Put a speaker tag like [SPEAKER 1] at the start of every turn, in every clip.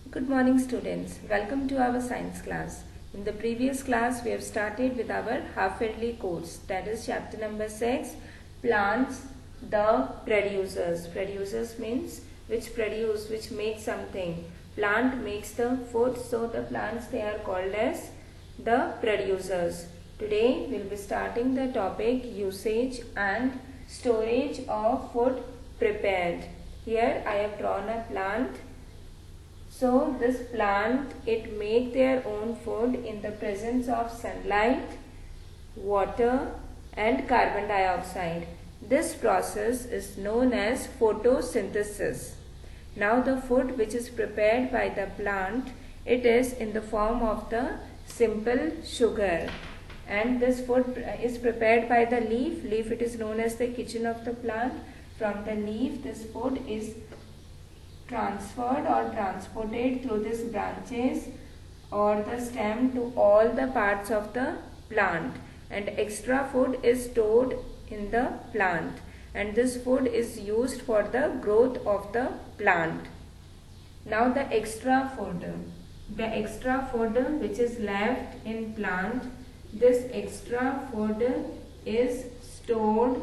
[SPEAKER 1] Good morning students. Welcome to our science class. In the previous class we have started with our half-yearly course, that is chapter number 6, plants, the producers. Producers means which make something. Plant makes the food, so the plants, they are called as the producers. Today we will be starting the topic usage and storage of food prepared. Here I have drawn a plant. So this plant, it make their own food in the presence of sunlight, water and carbon dioxide. This process is known as photosynthesis. Now the food which is prepared by the plant, it is in the form of the simple sugar. And this food is prepared by the leaf. Leaf, it is known as the kitchen of the plant. From the leaf, this food is transferred or transported through these branches or the stem to all the parts of the plant, and extra food is stored in the plant, and this food is used for the growth of the plant. Now the extra food which is left in plant, this extra food is stored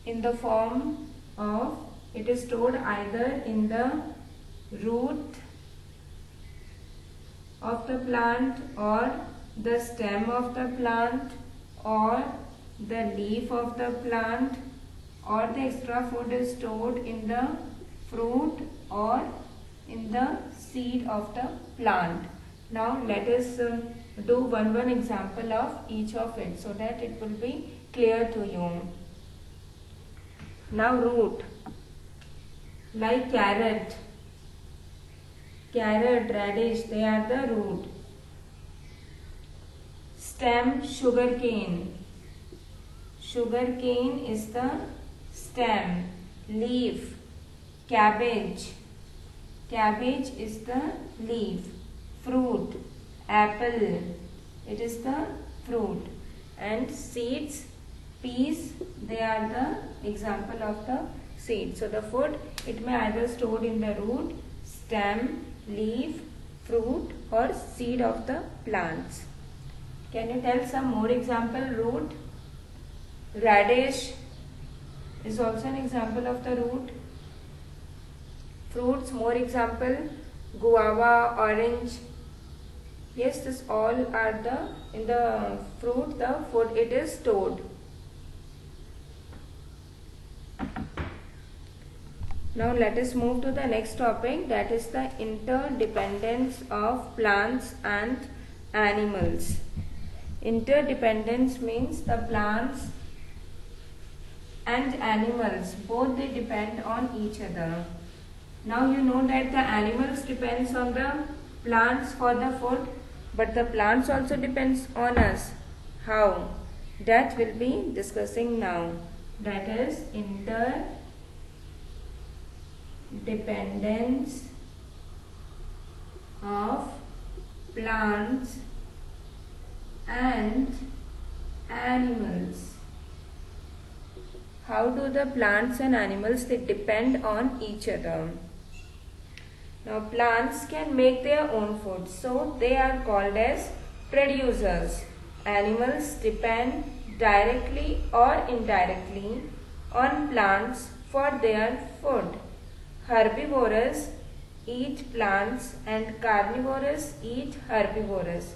[SPEAKER 1] in the form of, it is stored either in the root of the plant or the stem of the plant or the leaf of the plant, or the extra food is stored in the fruit or in the seed of the plant. Now let us do one example of each of it so that it will be clear to you. Now root, like carrot, radish, they are the root. Stem, sugarcane is the stem. Leaf, cabbage is the leaf. Fruit, apple, it is the fruit. And seeds, peas, they are the example of the seed. So the food, it may either stored in the root, stem, leaf, fruit or seed of the plants. Can you tell some more example? Root, radish is also an example of the root. Fruits, more example, guava, orange. Yes, this all are the, in the fruit, the food, it is stored. Now let us move to the next topic, that is the interdependence of plants and animals. Interdependence means the plants and animals, both they depend on each other. Now you know that the animals depends on the plants for the food, but the plants also depends on us. How? That we'll be discussing now. That is interdependence of plants and animals. How do the plants and animals, they depend on each other? Now plants can make their own food, so they are called as producers. Animals depend directly or indirectly on plants for their food. Herbivorous eat plants and carnivorous eat herbivorous.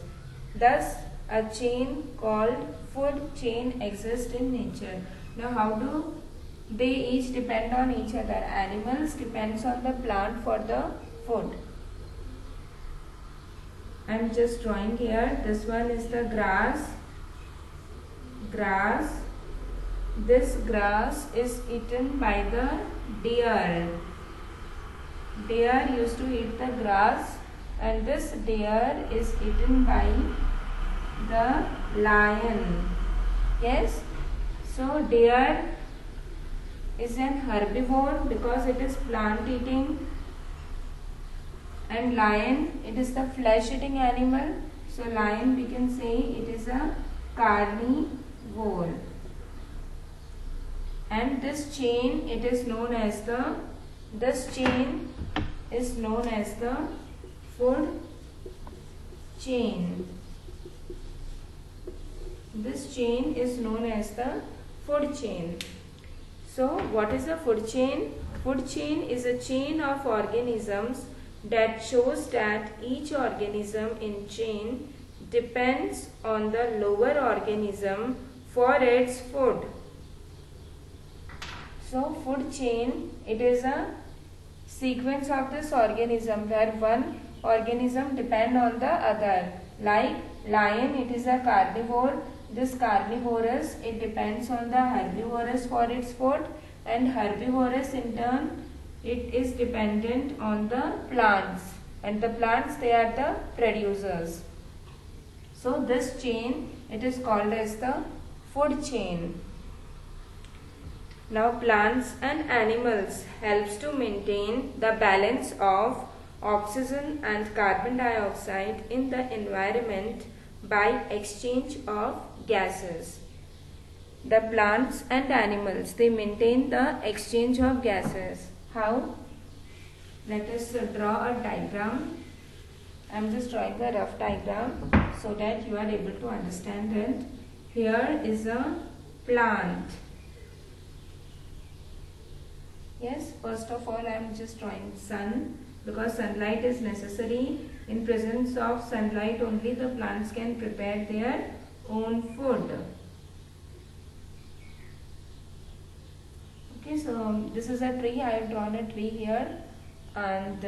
[SPEAKER 1] Thus, a chain called food chain exists in nature. Now, how do they each depend on each other? Animals depends on the plant for the food. I am just drawing here. This one is the grass. This grass is eaten by the deer. Deer used to eat the grass, and this deer is eaten by the lion. Yes, so deer is an herbivore because it is plant eating, and lion, it is the flesh eating animal. So lion, we can say it is a carnivore. And this chain, it is known as the, this chain is known as the food chain. This chain is known as the food chain. So what is a food chain? Food chain is a chain of organisms that shows that each organism in chain depends on the lower organism for its food. So food chain, it is a sequence of this organism where one organism depend on the other. Like lion, it is a carnivore. This carnivorous, it depends on the herbivorous for its food, and herbivorous in turn, it is dependent on the plants, and the plants, they are the producers. So this chain, it is called as the food chain. Now plants and animals helps to maintain the balance of oxygen and carbon dioxide in the environment by exchange of gases. The plants and animals, they maintain the exchange of gases. How? Let us draw a diagram. I am just drawing a rough diagram so that you are able to understand it. Here is a plant. Yes, first of all I am just drawing sun, because sunlight is necessary. In presence of sunlight only the plants can prepare their own food. Okay, so this is a tree. I have drawn a tree here, and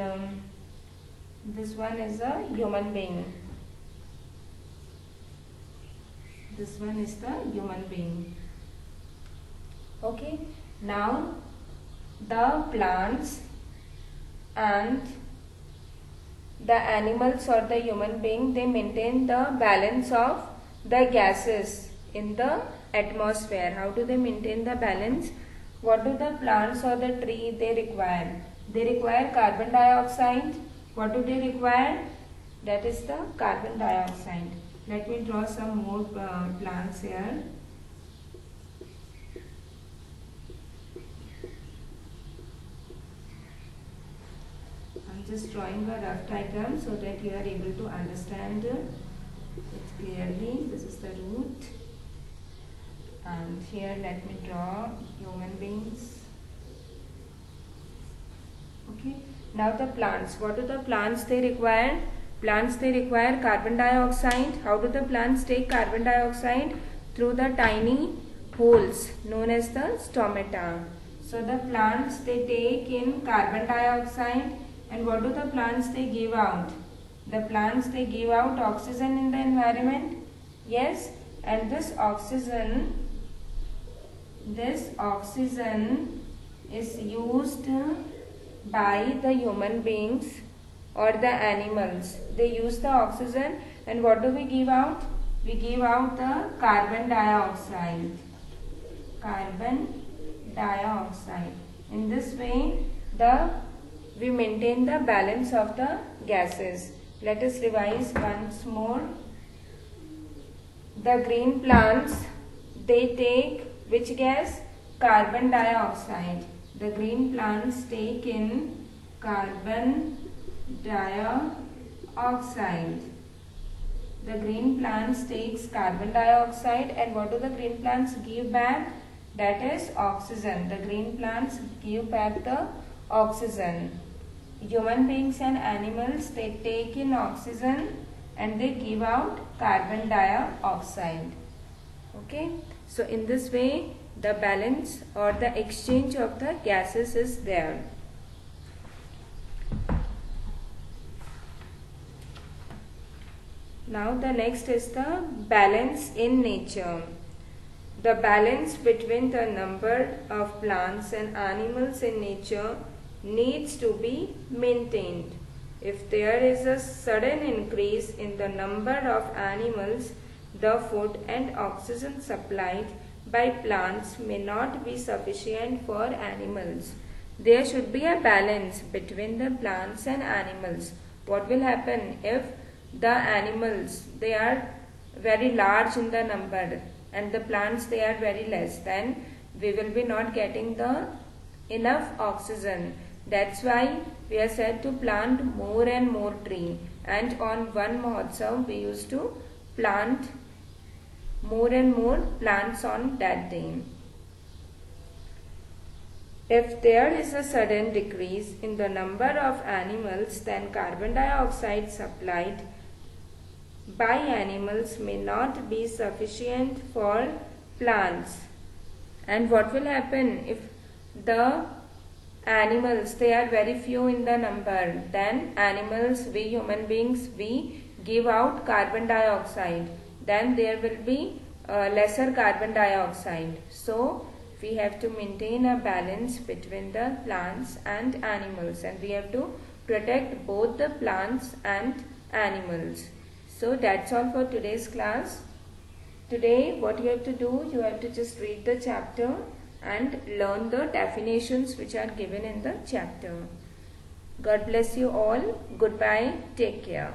[SPEAKER 1] this one is a human being. This one is the human being. Okay, now the plants and the animals or the human being, they maintain the balance of the gases in the atmosphere. How do they maintain the balance? What do the plants or the tree they require? They require carbon dioxide. What do they require? That is the carbon dioxide. Let me draw some more plants here. Just drawing a rough diagram so that you are able to understand it clearly. This is the root, and here let me draw human beings. Okay, now the plants. What do the plants they require? Plants they require carbon dioxide. How do the plants take carbon dioxide? Through the tiny holes known as the stomata. So the plants they take in carbon dioxide. And what do the plants they give out? The plants they give out oxygen in the environment. Yes, and this oxygen is used by the human beings or the animals. They use the oxygen, and what do we give out? We give out the carbon dioxide. Carbon dioxide. In this way, we maintain the balance of the gases. Let us revise once more. The green plants, they take which gas? Carbon dioxide. The green plants take in carbon dioxide. The green plants takes carbon dioxide, and what do the green plants give back? That is oxygen. The green plants give back the oxygen. Human beings and animals, they take in oxygen and they give out carbon dioxide. Okay, so in this way the balance or the exchange of the gases is there. Now the next is the balance in nature. The balance between the number of plants and animals in nature needs to be maintained. If there is a sudden increase in the number of animals, the food and oxygen supplied by plants may not be sufficient for animals. There should be a balance between the plants and animals. What will happen if the animals, they are very large in the number and the plants, they are very less? Then we will be not getting the enough oxygen. That's why we are said to plant more and more tree. And on one Mahotsav, we used to plant more and more plants on that day. If there is a sudden decrease in the number of animals, then carbon dioxide supplied by animals may not be sufficient for plants. And what will happen if the animals, they are very few in the number, then animals, we human beings, we give out carbon dioxide, then there will be lesser carbon dioxide. So we have to maintain a balance between the plants and animals, and we have to protect both the plants and animals. So that's all for today's class. Today what you have to do, you have to just read the chapter and learn the definitions which are given in the chapter. God bless you all. Goodbye. Take care.